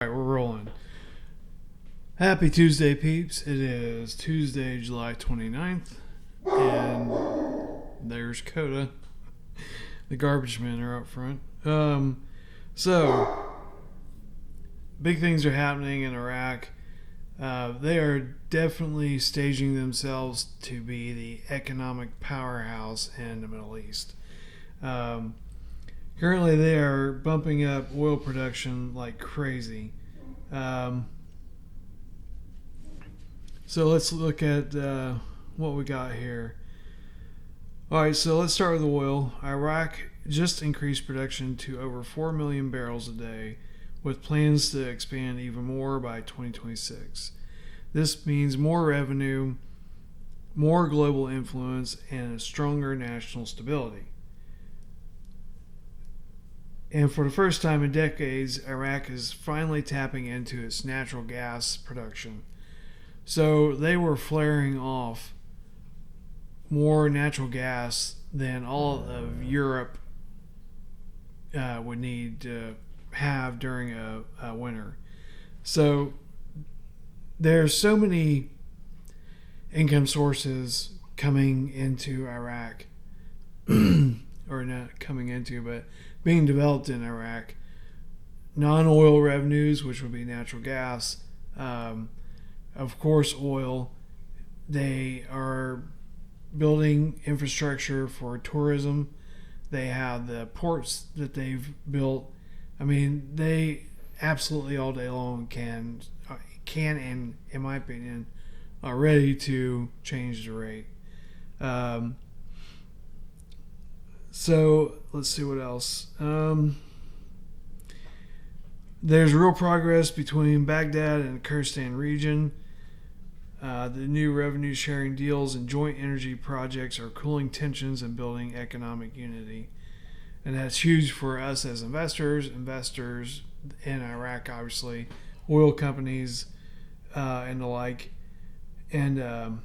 All right, we're rolling. Happy Tuesday, peeps. It is Tuesday, July 29th, and there's Coda. The garbage men are up front. So, big things are happening in Iraq. They are definitely staging themselves to be the economic powerhouse in the Middle East. Currently, they are bumping up oil production like crazy. So let's look at what we got here. All right, so let's start with oil. Iraq just increased production to over 4 million barrels a day, with plans to expand even more by 2026. This means more revenue, more global influence, and a stronger national stability. And for the first time in decades, Iraq is finally tapping into its natural gas production. So they were flaring off more natural gas than all of Europe would need to have during a winter. So there's so many income sources coming into Iraq, or not coming into, but being developed in Iraq. Non-oil revenues, which would be natural gas, of course oil. They are building infrastructure for tourism. They have the ports that they've built. I mean, they absolutely all day long can and, in my opinion, are ready to change the rate. So let's see what else. There's real progress between Baghdad and the Kurdistan region. The new revenue sharing deals and joint energy projects are cooling tensions and building economic unity. And that's huge for us as investors in Iraq, obviously, oil companies and the like. And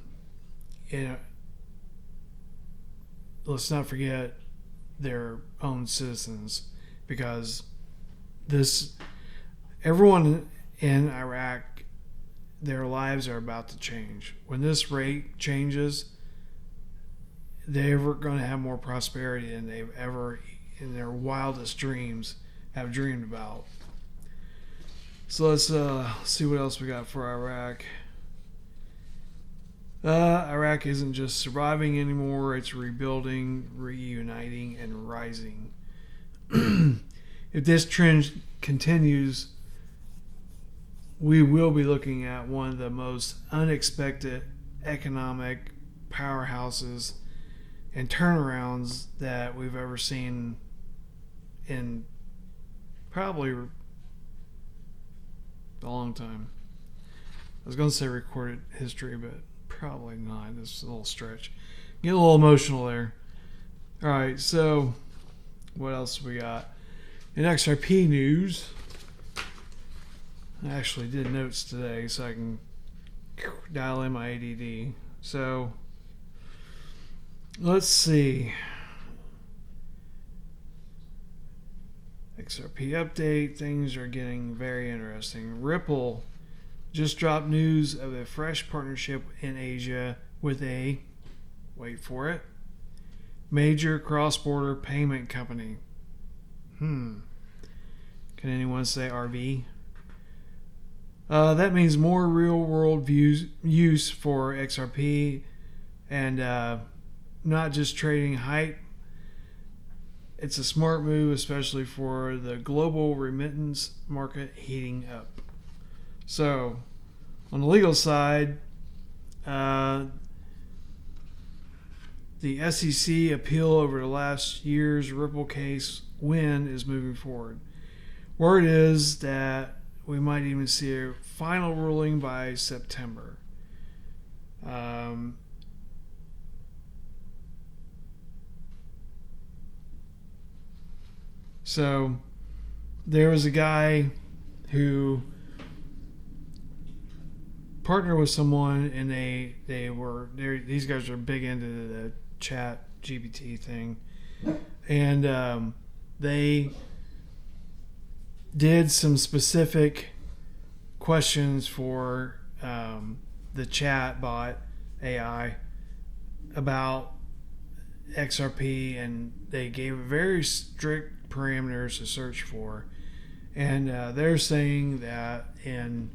let's not forget their own citizens, because everyone in Iraq, their lives are about to change. When this rate changes, they're going to have more prosperity than they've ever, in their wildest dreams, have dreamed about. So let's see what else we got for Iraq. Iraq isn't just surviving anymore, it's rebuilding, reuniting, and rising. If this trend continues, we will be looking at one of the most unexpected economic powerhouses and turnarounds that we've ever seen in probably a long time. I was going to say recorded history, but probably not. This is a little stretch. Get a little emotional there. All right, so what else we got? In XRP news, I actually did notes today so I can dial in my ADD. So let's see. XRP update. Things are getting very interesting. Ripple just dropped news of a fresh partnership in Asia with a, wait for it, major cross-border payment company. Can anyone say RV? That means more real-world use for XRP and not just trading hype. It's a smart move, especially for the global remittance market heating up. So, on the legal side, the SEC appeal over the last year's Ripple case win is moving forward. Word is that we might even see a final ruling by September. So there was a guy who partnered with someone, and these guys are big into the chat GPT thing, and they did some specific questions for the chat bot AI about XRP, and they gave very strict parameters to search for. And they're saying that in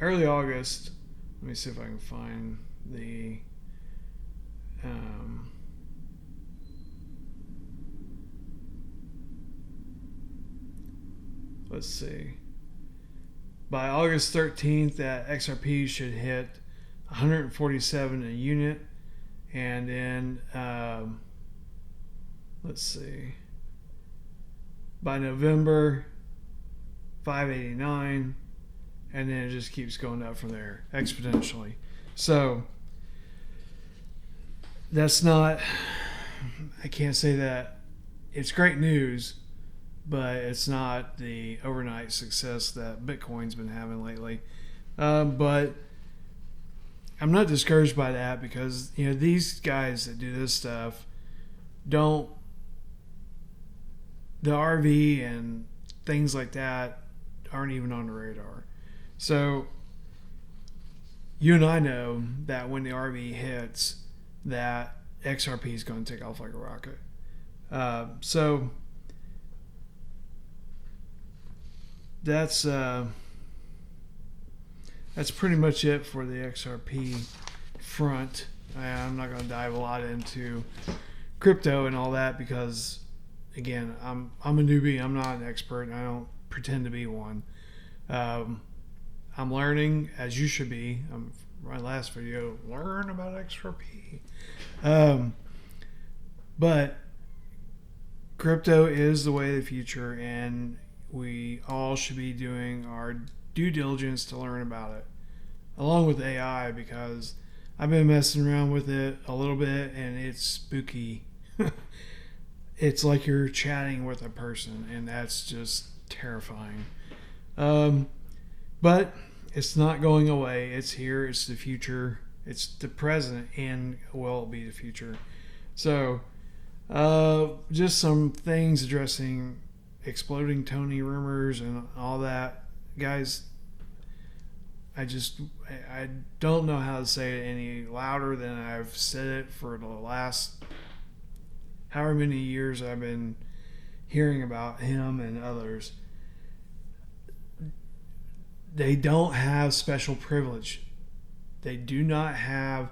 early August, let me see if I can find the let's see. By August 13th, that XRP should hit 147 a unit, and then let's see. By November, 589, and then it just keeps going up from there exponentially. So that's not, I can't say that it's great news, but it's not the overnight success that Bitcoin's been having lately. But I'm not discouraged by that, because these guys that do this stuff don't, the RV and things like that aren't even on the radar. So you and I know that when the RV hits, that XRP is going to take off like a rocket. So that's pretty much it for the XRP front. I'm not going to dive a lot into crypto and all that, because again, I'm a newbie. I'm not an expert, and I don't pretend to be one. I'm learning, as you should be. My last video, learn about XRP. But crypto is the way of the future, and we all should be doing our due diligence to learn about it, along with AI, because I've been messing around with it a little bit, and it's spooky. It's like you're chatting with a person, and that's just terrifying. But it's not going away. It's here. It's the future. It's the present, and will be the future. So just some things addressing exploding Tony rumors and all that. Guys, I don't know how to say it any louder than I've said it for the last however many years I've been hearing about him and others. They don't have special privilege. They do not have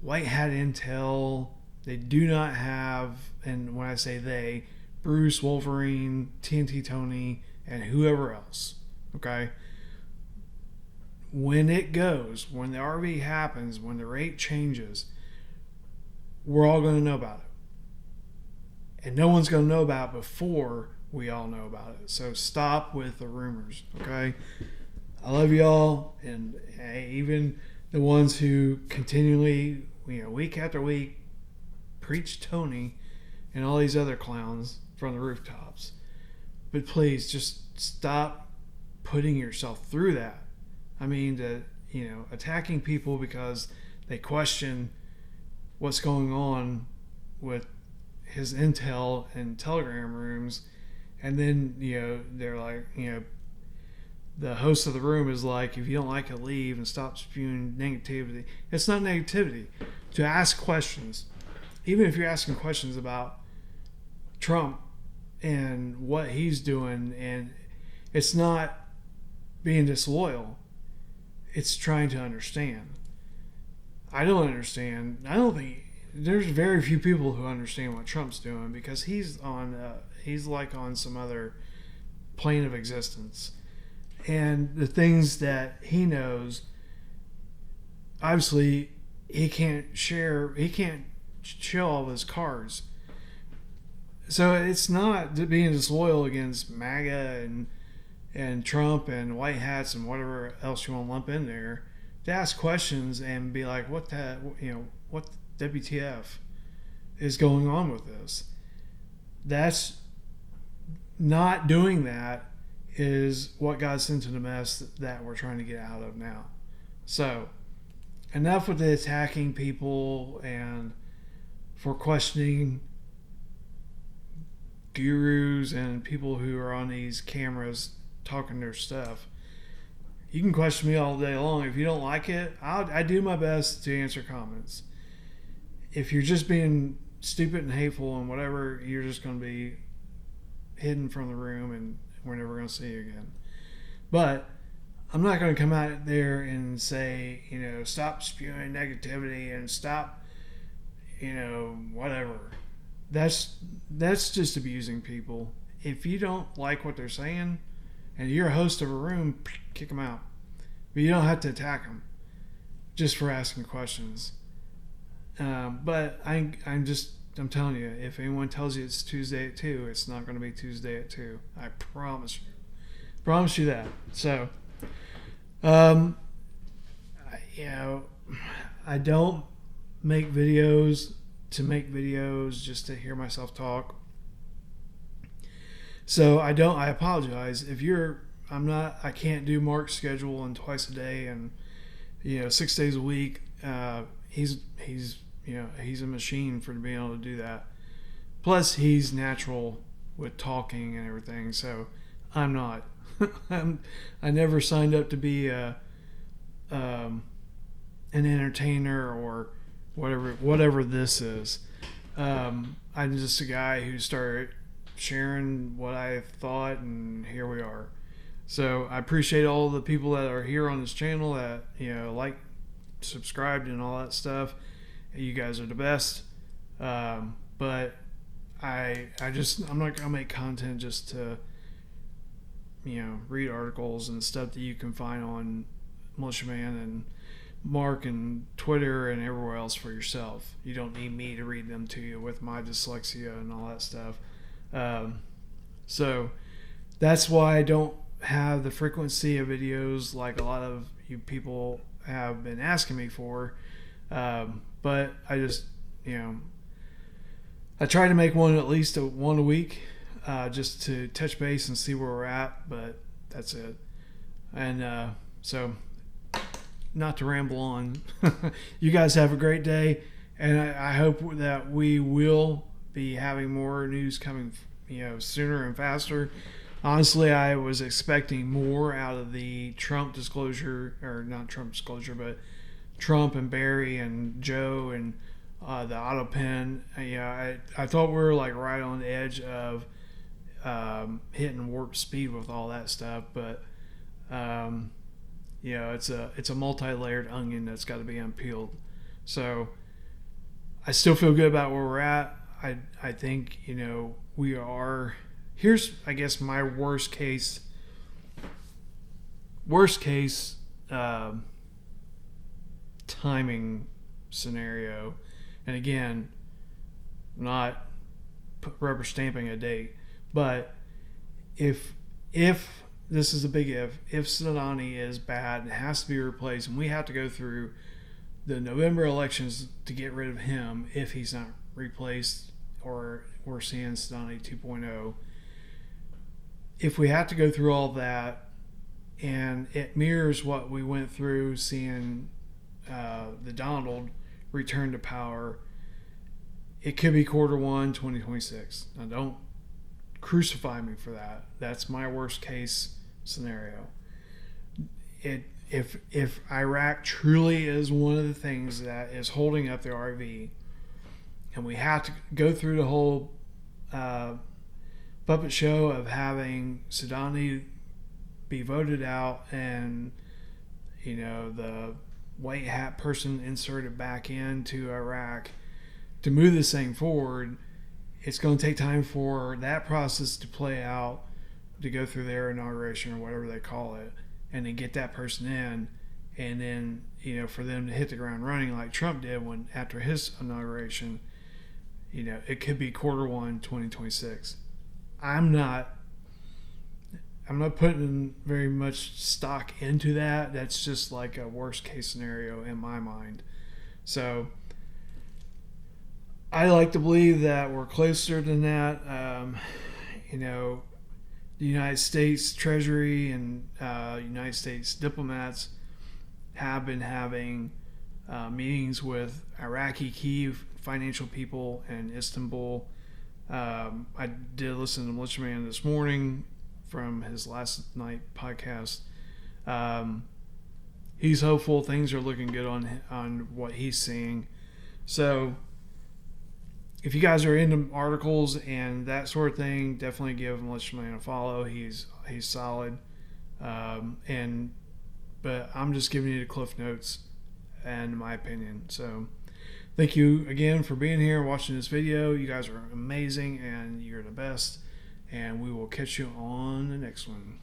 white hat intel. They do not have, and when I say they, Bruce, Wolverine, TNT Tony, and whoever else. Okay? When it goes, when the RV happens, when the rate changes, we're all going to know about it. And no one's going to know about it before we all know about it. So stop with the rumors, okay? I love y'all, and even the ones who continually, week after week, preach Tony and all these other clowns from the rooftops. But please, just stop putting yourself through that. I mean, attacking people because they question what's going on with his intel and telegram rooms, and then they're like, the host of the room is like, if you don't like it, leave and stop spewing negativity. It's not negativity to ask questions, even if you're asking questions about Trump and what he's doing, and it's not being disloyal. It's trying to understand. I don't understand. I don't think there's very few people who understand what Trump's doing, because he's like on some other plane of existence, and the things that he knows, obviously he can't share. He can't show all of his cards. So it's not being disloyal against MAGA and Trump and white hats and whatever else you want to lump in there, to ask questions and be like, what WTF is going on with this? That's not doing that is what got us into the mess that we're trying to get out of now. So enough with the attacking people and for questioning gurus and people who are on these cameras talking their stuff. You can question me all day long. If you don't like it, I do my best to answer comments. If you're just being stupid and hateful and whatever, you're just going to be hidden from the room and we're never going to see you again. But I'm not going to come out there and say, stop spewing negativity and stop, whatever. That's just abusing people. If you don't like what they're saying and you're a host of a room, kick them out. But you don't have to attack them just for asking questions. But I'm telling you, if anyone tells you it's Tuesday at 2, it's not going to be Tuesday at 2. I promise you. Promise you that. So, I don't make videos to make videos just to hear myself talk. So I apologize if I can't do Mark's schedule and twice a day and 6 days a week. He's a machine for being able to do that. Plus he's natural with talking and everything. So I'm not. I never signed up to be an entertainer or whatever this is. I'm just a guy who started sharing what I thought, and here we are. So I appreciate all the people that are here on this channel that subscribed and all that stuff. You guys are the best. But I'm not gonna make content just to read articles and stuff that you can find on Militiaman and Mark and Twitter and everywhere else for yourself. You don't need me to read them to you with my dyslexia and all that stuff. So that's why I don't have the frequency of videos like a lot of you people have been asking me for. But I just, I try to make one at least one a week, just to touch base and see where we're at, but that's it. And so, not to ramble on, you guys have a great day, and I hope that we will be having more news coming, sooner and faster. Honestly, I was expecting more out of the Trump disclosure, or not Trump disclosure, but Trump and Barry and Joe and the auto pen. I thought we were right on the edge of hitting warp speed with all that stuff, but it's a multi-layered onion that's got to be unpeeled. So I still feel good about where we're at. I think we are. Here's, I guess, my worst case timing scenario. And again, not rubber stamping a date, but if this is a big if Sadani is bad and has to be replaced, and we have to go through the November elections to get rid of him if he's not replaced, or we're seeing Sadani 2.0, if we have to go through all that, and it mirrors what we went through seeing the Donald return to power, it could be Q1 2026. Now, don't crucify me for that. That's my worst case scenario. If Iraq truly is one of the things that is holding up the RV, and we have to go through the whole puppet show of having Sadani be voted out and the white hat person inserted back into Iraq to move this thing forward, it's going to take time for that process to play out, to go through their inauguration or whatever they call it, and then get that person in, and then for them to hit the ground running like Trump did after his inauguration. It could be Q1 2026. I'm not putting very much stock into that. That's just like a worst case scenario in my mind. So I like to believe that we're closer than that. The United States Treasury and United States diplomats have been having meetings with Iraqi key financial people in Istanbul. I did listen to Militiaman this morning from his last night podcast. He's hopeful. Things are looking good on what he's seeing. So if you guys are into articles and that sort of thing, definitely give Militia Man a follow. He's solid. But I'm just giving you the cliff notes and my opinion. So thank you again for being here and watching this video. You guys are amazing and you're the best. And we will catch you on the next one.